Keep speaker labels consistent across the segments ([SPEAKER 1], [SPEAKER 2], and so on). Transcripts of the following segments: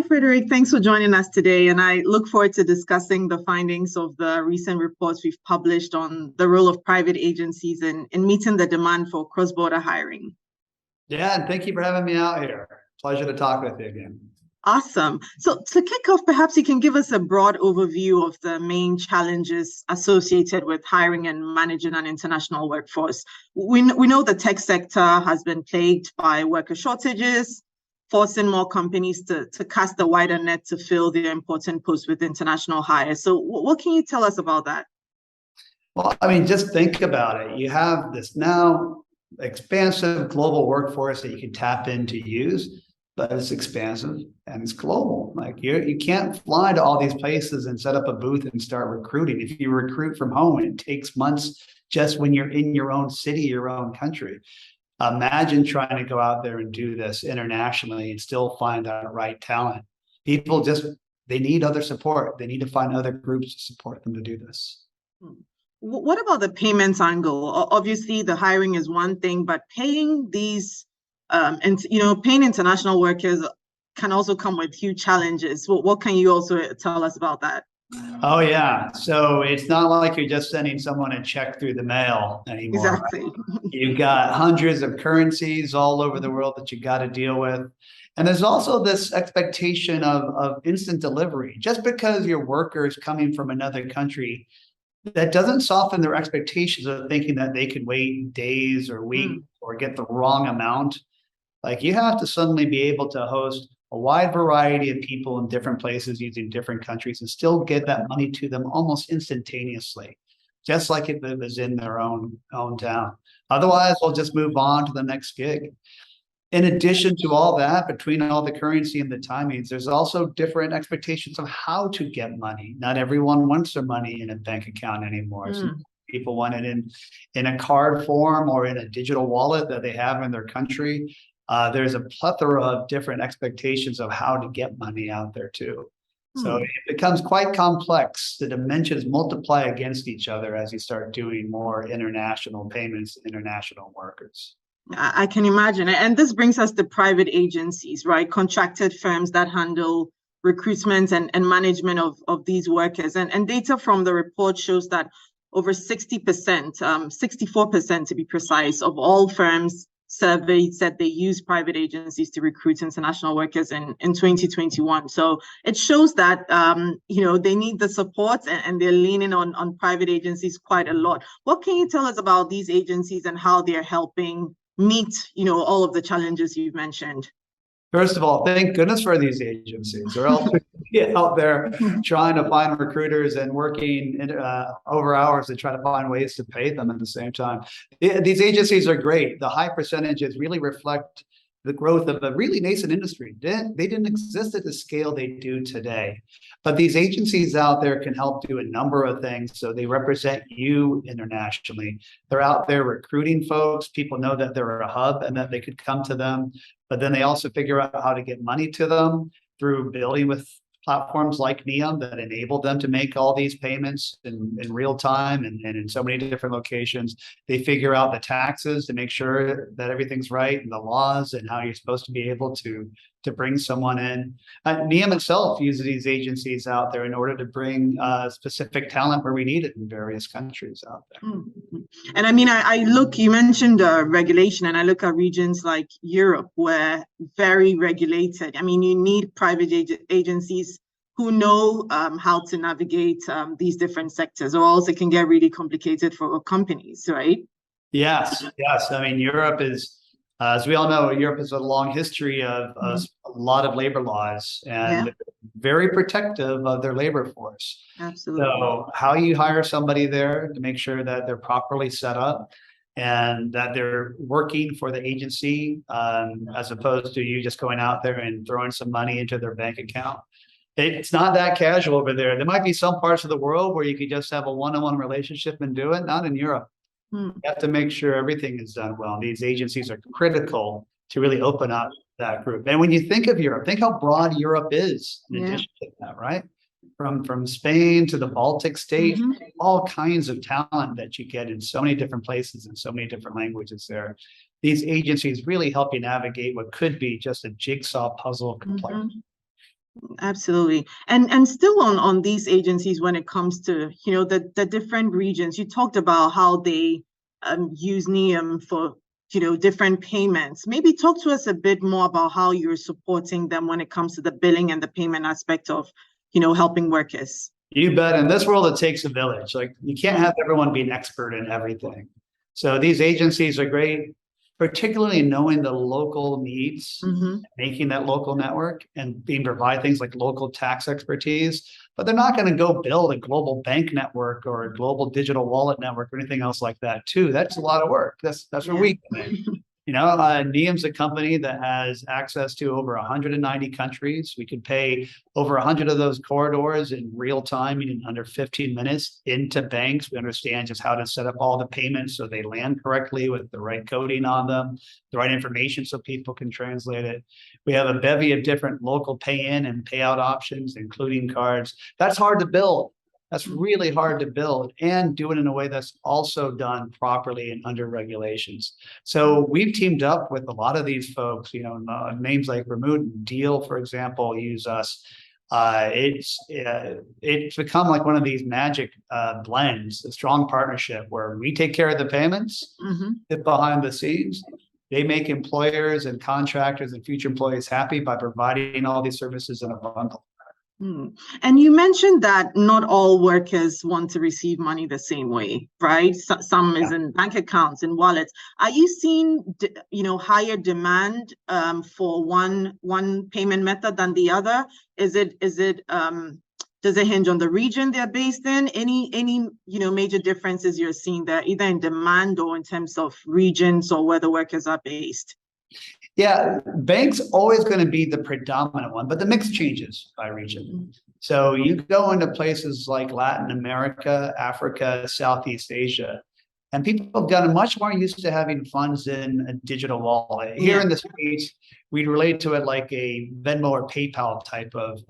[SPEAKER 1] Frederick. Thanks for joining us today. And I look forward to discussing the findings of the recent reports we've published on the role of private agencies in meeting the demand for cross-border hiring.
[SPEAKER 2] Yeah, and thank you for having me out here. Pleasure to talk with you again.
[SPEAKER 1] Awesome. So to kick off, perhaps you can give us a broad overview of the main challenges associated with hiring and managing an international workforce. We know the tech sector has been plagued by worker shortages, forcing more companies to cast a wider net to fill their important posts with international hires. So what can you tell us about that?
[SPEAKER 2] Well, I mean, just think about it. You have this now expansive global workforce that you can tap in to use, but it's expansive and it's global. Like you can't fly to all these places and set up a booth and start recruiting. If you recruit from home, it takes months just when you're in your own city, your own country. Imagine trying to go out there and do this internationally and still find that right talent. People they need other support. They need to find other groups to support them to do this.
[SPEAKER 1] What about the payments angle? Obviously, the hiring is one thing, but paying these, paying international workers can also come with huge challenges. What can you also tell us about that?
[SPEAKER 2] Oh, yeah. So it's not like you're just sending someone a check through the mail anymore.
[SPEAKER 1] Exactly.
[SPEAKER 2] Right? You've got hundreds of currencies all over the world that you got to deal with. And there's also this expectation of instant delivery. Just because your worker is coming from another country, that doesn't soften their expectations of thinking that they could wait days or weeks or get the wrong amount. Like you have to suddenly be able to host a wide variety of people in different places using different countries and still get that money to them almost instantaneously, just like if it was in their own town. Otherwise, we'll just move on to the next gig. In addition to all that, between all the currency and the timings, there's also different expectations of how to get money. Not everyone wants their money in a bank account anymore. Some people want it in a card form or in a digital wallet that they have in their country. There's a plethora of different expectations of how to get money out there too. So it becomes quite complex. The dimensions multiply against each other as you start doing more international payments to international workers.
[SPEAKER 1] I can imagine. And this brings us to private agencies, right? Contracted firms that handle recruitment and management of these workers. And data from the report shows that over 60%, 64% to be precise, of all firms surveyed said they use private agencies to recruit international workers in 2021. So it shows that, they need the support and they're leaning on private agencies quite a lot. What can you tell us about these agencies and how they're helping meet, all of the challenges you've mentioned?
[SPEAKER 2] First of all, thank goodness for these agencies. They're all out there trying to find recruiters and working over hours to try to find ways to pay them at the same time. These agencies are great. The high percentages really reflect the growth of a really nascent industry. They didn't exist at the scale they do today. But these agencies out there can help do a number of things. So they represent you internationally. They're out there recruiting folks. People know that they're a hub and that they could come to them. But then they also figure out how to get money to them through building with platforms like Neum that enable them to make all these payments in real time and in so many different locations. They figure out the taxes to make sure that everything's right and the laws and how you're supposed to be able to bring someone in. Neum itself uses these agencies out there in order to bring specific talent where we need it in various countries out there.
[SPEAKER 1] And I mean, you mentioned regulation, and I look at regions like Europe where very regulated. I mean, you need private agencies who know how to navigate these different sectors, or else it can get really complicated for companies, right?
[SPEAKER 2] Yes. I mean, Europe is, as we all know, Europe has a long history of a lot of labor laws and very protective of their labor force.
[SPEAKER 1] Absolutely.
[SPEAKER 2] So how you hire somebody there to make sure that they're properly set up and that they're working for the agency, as opposed to you just going out there and throwing some money into their bank account. It's not that casual over there. There might be some parts of the world where you could just have a one-on-one relationship and do it. Not in Europe. You have to make sure everything is done well. And these agencies are critical to really open up that group. And when you think of Europe, think how broad Europe is in addition to that, right? From Spain to the Baltic states, all kinds of talent that you get in so many different places and so many different languages there. These agencies really help you navigate what could be just a jigsaw puzzle complexity.
[SPEAKER 1] Absolutely. And still on these agencies when it comes to, the different regions, you talked about how they use NEOM for, different payments. Maybe talk to us a bit more about how you're supporting them when it comes to the billing and the payment aspect of, helping workers.
[SPEAKER 2] You bet. In this world, it takes a village. Like you can't have everyone be an expert in everything. So these agencies are great, particularly knowing the local needs,
[SPEAKER 1] Mm-hmm.
[SPEAKER 2] making that local network and being provide things like local tax expertise. But they're not going to go build a global bank network or a global digital wallet network or anything else like that, too. That's a lot of work. That's where we come in. NEOM's a company that has access to over 190 countries. We could pay over 100 of those corridors in real time, meaning under 15 minutes into banks. We understand just how to set up all the payments so they land correctly with the right coding on them, the right information so people can translate it. We have a bevy of different local pay-in and payout options, including cards. That's hard to build. That's really hard to build and do it in a way that's also done properly and under regulations. So we've teamed up with a lot of these folks, names like Remote and Deal, for example, use us. It's become like one of these magic blends, a strong partnership where we take care of the payments behind the scenes. They make employers and contractors and future employees happy by providing all these services in a bundle.
[SPEAKER 1] And you mentioned that not all workers want to receive money the same way, right? Some is in bank accounts and wallets. Are you seeing, higher demand for one payment method than the other? Does it hinge on the region they're based in? Any major differences you're seeing there, either in demand or in terms of regions or where the workers are based?
[SPEAKER 2] Yeah, bank's always going to be the predominant one, but the mix changes by region. So you go into places like Latin America, Africa, Southeast Asia, and people have gotten much more used to having funds in a digital wallet. Here in the States, we'd relate to it like a Venmo or PayPal type of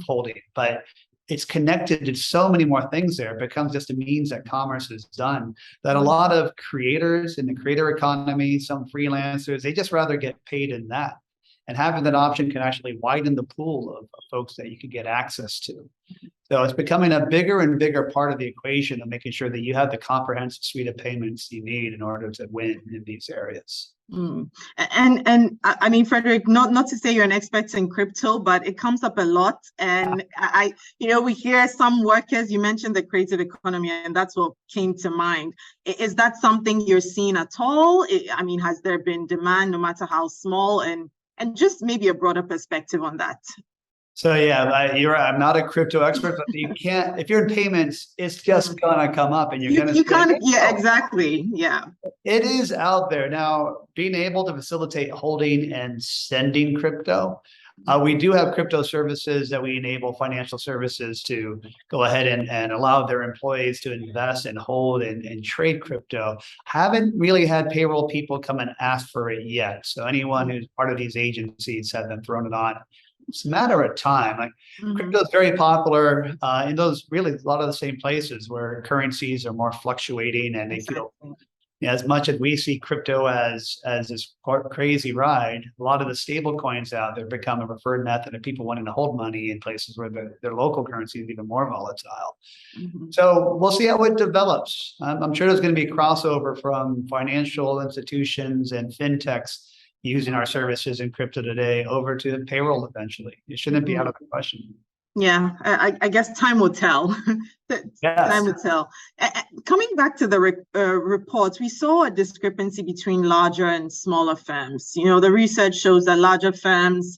[SPEAKER 2] holding, but it's connected to so many more things there. It becomes just a means that commerce is done, that a lot of creators in the creator economy, some freelancers, they just rather get paid in that. And having that option can actually widen the pool of folks that you can get access to. So it's becoming a bigger and bigger part of the equation of making sure that you have the comprehensive suite of payments you need in order to win in these areas.
[SPEAKER 1] And I mean, Frederick, not to say you're an expert in crypto, but it comes up a lot. And we hear some workers, you mentioned the creative economy, and that's what came to mind. Is that something you're seeing at all? I mean, has there been demand, no matter how small, and just maybe a broader perspective on that?
[SPEAKER 2] So you're right. I'm not a crypto expert, but you can't, if you're in payments, it's just gonna come up and you're gonna
[SPEAKER 1] exactly. Yeah.
[SPEAKER 2] It is out there. Now, being able to facilitate holding and sending crypto, we do have crypto services that we enable financial services to go ahead and allow their employees to invest and hold and trade crypto. Haven't really had payroll people come and ask for it yet. So anyone who's part of these agencies had them thrown it on. It's a matter of time. Like crypto is very popular in those really a lot of the same places where currencies are more fluctuating and they feel as much as we see crypto as this crazy ride, a lot of the stable coins out there become a preferred method of people wanting to hold money in places where their local currency is even more volatile. So we'll see how it develops. I'm sure there's going to be a crossover from financial institutions and fintechs using our services in crypto today over to payroll eventually. It shouldn't be out of the question.
[SPEAKER 1] Yeah, I guess time will tell. Time will tell. Coming back to the reports, we saw a discrepancy between larger and smaller firms. The research shows that larger firms,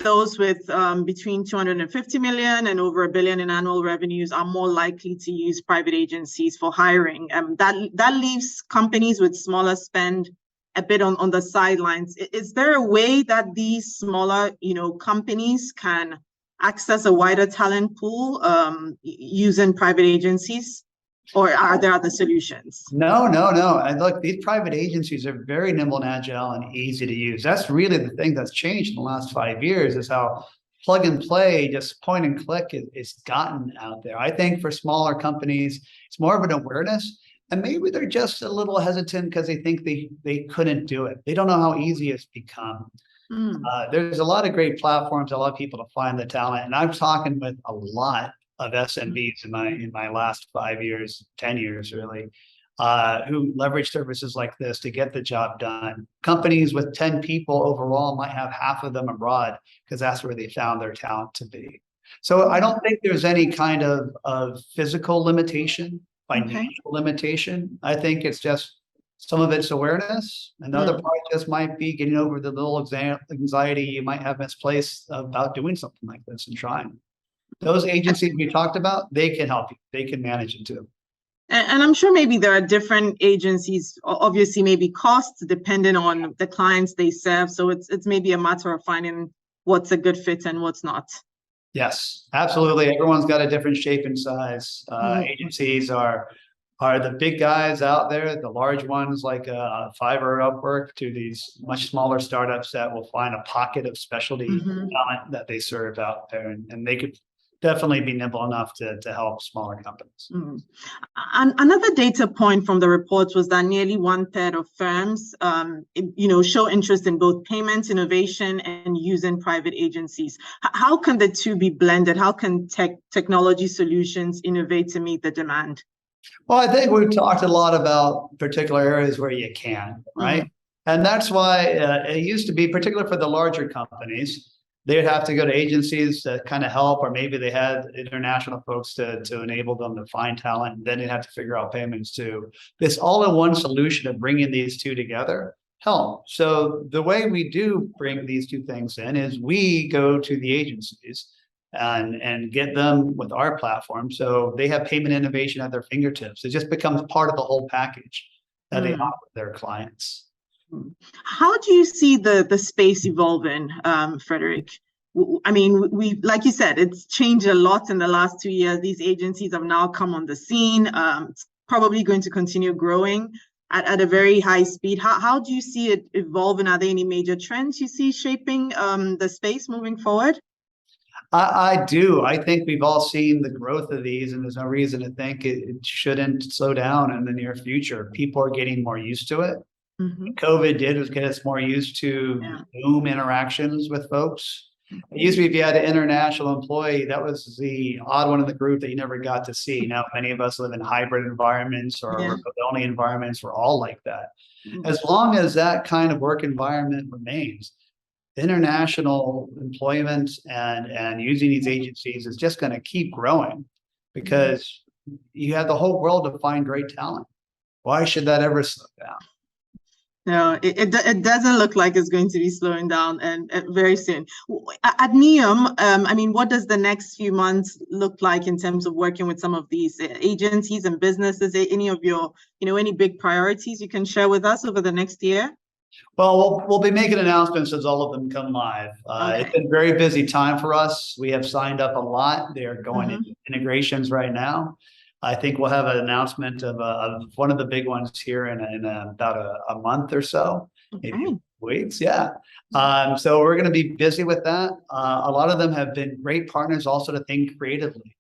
[SPEAKER 1] those with between 250 million and over $1 billion in annual revenues, are more likely to use private agencies for hiring. That leaves companies with smaller spend a bit on the sidelines. Is there a way that these smaller, companies can access a wider talent pool using private agencies, or are there other solutions?
[SPEAKER 2] No. And look, these private agencies are very nimble and agile and easy to use. That's really the thing that's changed in the last 5 years is how plug and play, just point and click is gotten out there. I think for smaller companies, it's more of an awareness. And maybe they're just a little hesitant because they think they couldn't do it. They don't know how easy it's become.
[SPEAKER 1] Mm.
[SPEAKER 2] There's a lot of great platforms, a lot of people to find the talent, and I'm talking with a lot of SMBs in my last 5 years, 10 years really, who leverage services like this to get the job done. Companies with 10 people overall might have half of them abroad because that's where they found their talent to be. So I don't think there's any kind of physical limitation, financial limitation. I think it's just some of it's awareness. Another part just might be getting over the little anxiety you might have misplaced about doing something like this and trying. Those agencies we talked about, they can help you. They can manage it too.
[SPEAKER 1] And I'm sure maybe there are different agencies, obviously maybe costs depending on the clients they serve. So it's maybe a matter of finding what's a good fit and what's not.
[SPEAKER 2] Yes, absolutely. Everyone's got a different shape and size. Agencies are the big guys out there, the large ones like Fiverr, Upwork, to these much smaller startups that will find a pocket of specialty talent that they serve out there, and they could definitely be nimble enough to help smaller companies.
[SPEAKER 1] And another data point from the reports was that nearly 1/3 of firms, show interest in both payments innovation and using private agencies. How can the two be blended? How can technology solutions innovate to meet the demand?
[SPEAKER 2] Well, I think we've talked a lot about particular areas where you can, right? And that's why it used to be, particularly for the larger companies, they'd have to go to agencies to kind of help, or maybe they had international folks to enable them to find talent. And then they'd have to figure out payments too. This all-in-one solution of bringing these two together help. So the way we do bring these two things in is we go to the agencies and get them with our platform. So they have payment innovation at their fingertips. It just becomes part of the whole package that they offer their clients.
[SPEAKER 1] How do you see the space evolving, Frederick? I mean, like you said, it's changed a lot in the last 2 years. These agencies have now come on the scene. It's probably going to continue growing at a very high speed. How do you see it evolving? Are there any major trends you see shaping the space moving forward?
[SPEAKER 2] I do. I think we've all seen the growth of these, and there's no reason to think it shouldn't slow down in the near future. People are getting more used to it. COVID did was get us more used to Zoom interactions with folks. It used to be if you had an international employee, that was the odd one in the group that you never got to see. Now, many of us live in hybrid environments or remote-only environments. We're all like that. As long as that kind of work environment remains, international employment and using these agencies is just going to keep growing because you have the whole world to find great talent. Why should that ever slow down?
[SPEAKER 1] No, it doesn't look like it's going to be slowing down and very soon. At Neom, I mean, what does the next few months look like in terms of working with some of these agencies and businesses? Any of your, any big priorities you can share with us over the next year?
[SPEAKER 2] Well, we'll be making announcements as all of them come live. It's been a very busy time for us. We have signed up a lot. They are going into integrations right now. I think we'll have an announcement of one of the big ones here in about a month or so, maybe weeks. Yeah. So we're going to be busy with that. A lot of them have been great partners also to think creatively.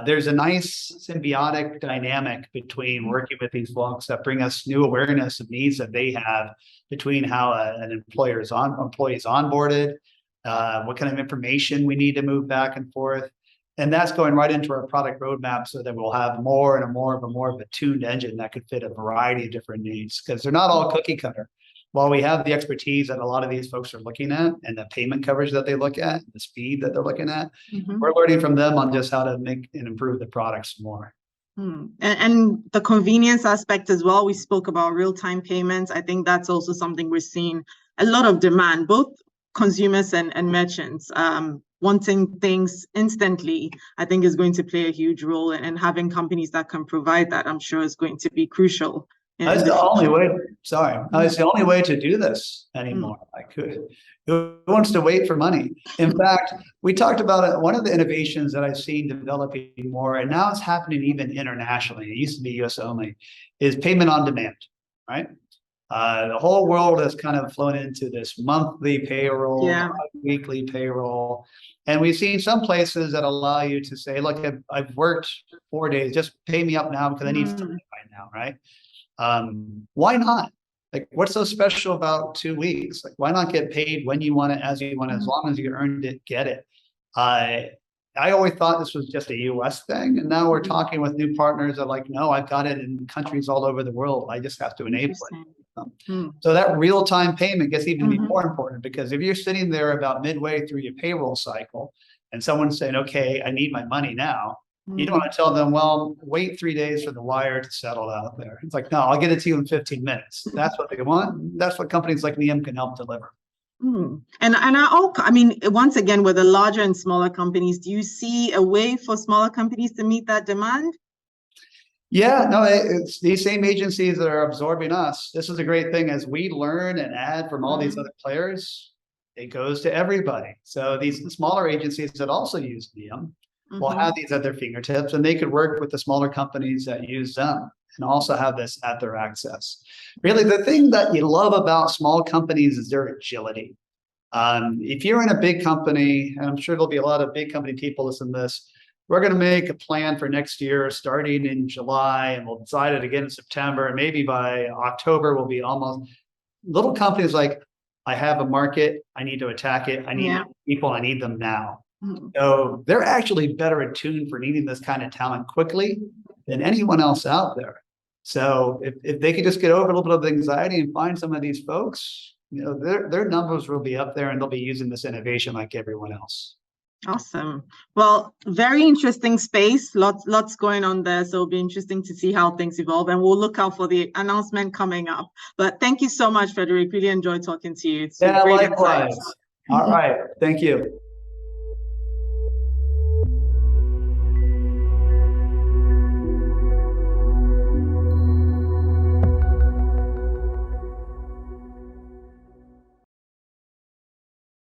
[SPEAKER 2] There's a nice symbiotic dynamic between working with these folks that bring us new awareness of needs that they have between how an employee is onboarded, what kind of information we need to move back and forth. And that's going right into our product roadmap so that we'll have more of a tuned engine that could fit a variety of different needs, because they're not all cookie cutter. While we have the expertise that a lot of these folks are looking at and the payment coverage that they look at, the speed that they're looking at, we're learning from them on just how to make and improve the products more.
[SPEAKER 1] And the convenience aspect as well. We spoke about real-time payments. I think that's also something we're seeing a lot of demand, both consumers and merchants. Wanting things instantly, I think, is going to play a huge role, and having companies that can provide that, I'm sure, is going to be crucial.
[SPEAKER 2] That's the only way. Sorry, it's the only way to do this anymore. Who wants to wait for money? In fact, we talked about it. One of the innovations that I've seen developing more, and now it's happening even internationally. It used to be US only, is payment on demand. Right. The whole world has kind of flown into this monthly payroll, weekly payroll. And we've seen some places that allow you to say, look, I've worked 4 days, just pay me up now because I need something right now, right? Why not? Like, what's so special about 2 weeks? Like, why not get paid when you want it, as you want it, as long as you earned it, get it. I always thought this was just a US thing, and now we're talking with new partners that are like, no, I've got it in countries all over the world. I just have to enable it. So that real-time payment gets even more important, because if you're sitting there about midway through your payroll cycle and someone's saying, okay, I need my money now, you don't want to tell them, well, wait 3 days for the wire to settle out there. It's like, no, I'll get it to you in 15 minutes. That's what they want. That's what companies like Neum can help deliver.
[SPEAKER 1] I mean, once again, with the larger and smaller companies, do you see a way for smaller companies to meet that demand?
[SPEAKER 2] Yeah, no, it's these same agencies that are absorbing us. This is a great thing. As we learn and add from all these other players, it goes to everybody. So these smaller agencies that also use Neum will have these at their fingertips, and they could work with the smaller companies that use them and also have this at their access. Really, the thing that you love about small companies is their agility. If you're in a big company, and I'm sure there'll be a lot of big company people listen to this, we're going to make a plan for next year starting in July, and we'll decide it again in September, and maybe by October we'll be almost. Little companies like, I have a market, I need to attack it, I need people, I need them now. So they're actually better attuned for needing this kind of talent quickly than anyone else out there. So if they could just get over a little bit of anxiety and find some of these folks, you know, their numbers will be up there, and they'll be using this innovation like everyone else.
[SPEAKER 1] Awesome. Well, very interesting space. Lots going on there. So it'll be interesting to see how things evolve, and we'll look out for the announcement coming up. But thank you so much, Frederick. Really enjoyed talking to you. It's
[SPEAKER 2] Yeah, likewise. All right. Thank you.